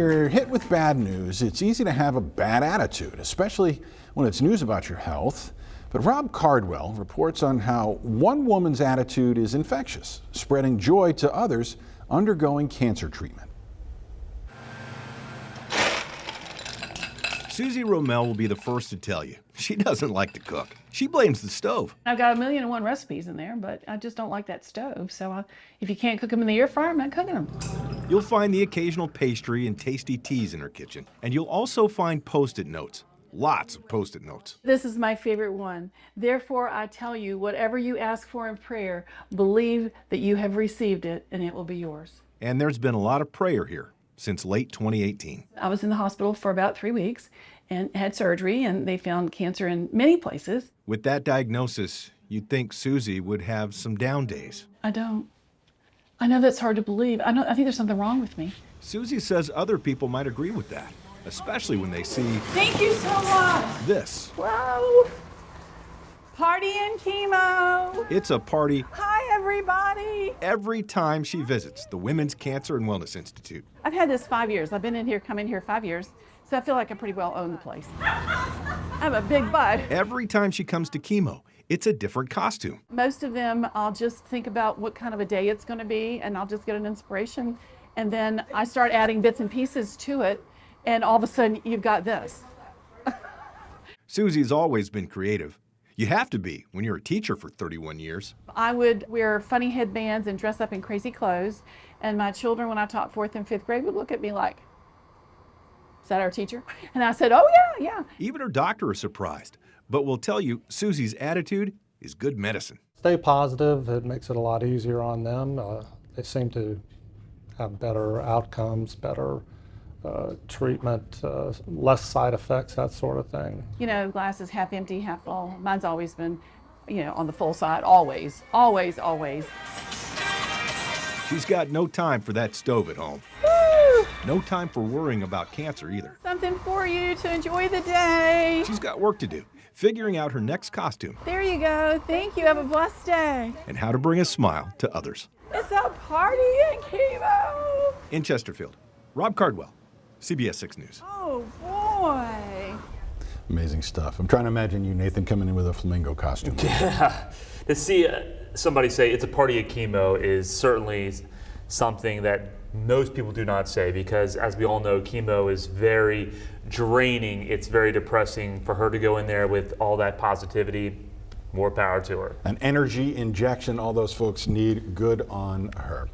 You're hit with bad news, it's easy to have a bad attitude, especially when it's news about your health. But Rob Cardwell reports on how one woman's attitude is infectious, spreading joy to others undergoing cancer treatment. Susie Romel will be the first to tell you she doesn't like to cook. She blames the stove. I've got 1,000,001 recipes in there, but I just don't like that stove. So if you can't cook them in the air fryer, I'm not cooking them. You'll find the occasional pastry and tasty teas in her kitchen. And you'll also find Post-it notes. Lots of Post-it notes. This is my favorite one. Therefore, I tell you, whatever you ask for in prayer, believe that you have received it and it will be yours. And there's been a lot of prayer here since late 2018. I was in the hospital for about 3 weeks and had surgery, and they found cancer in many places. With that diagnosis, you'd think Susie would have some down days. I don't. I know that's hard to believe. I think there's something wrong with me. Susie says other people might agree with that, especially when they see Thank you so much. this. Whoa. Party and chemo. It's a party Hi, everybody. every time she visits the Women's Cancer and Wellness Institute. I've had this 5 years. I've been come in here 5 years, so I feel like I pretty well own the place. I have a big butt. Every time she comes to chemo, it's a different costume. Most of them, I'll just think about what kind of a day it's going to be, and I'll just get an inspiration, and then I start adding bits and pieces to it, and all of a sudden, you've got this. Susie's always been creative. You have to be when you're a teacher for 31 years. I would wear funny headbands and dress up in crazy clothes, and my children, when I taught 4th and 5th grade, would look at me like, "Is that our teacher?" And I said, "Oh, yeah, yeah." Even her doctor is surprised, but will tell you Susie's attitude is good medicine. Stay positive. It makes it a lot easier on them. They seem to have better outcomes, better treatment, less side effects, that sort of thing. You know, glass is half empty, half full. Mine's always been, on the full side, always, always, always. She's got no time for that stove at home. Woo! No time for worrying about cancer either. Something for you to enjoy the day. She's got work to do, figuring out her next costume There you go. Thank you. Have a blessed day. and how to bring a smile to others. It's a party and chemo. In Chesterfield, Rob Cardwell, CBS 6 News. Oh, boy. Amazing stuff. I'm trying to imagine you, Nathan, coming in with a flamingo costume. Yeah, to see somebody say it's a party at chemo is certainly something that most people do not say, because as we all know, chemo is very draining. It's very depressing. For her to go in there with all that positivity, more power to her. An energy injection all those folks need. Good on her.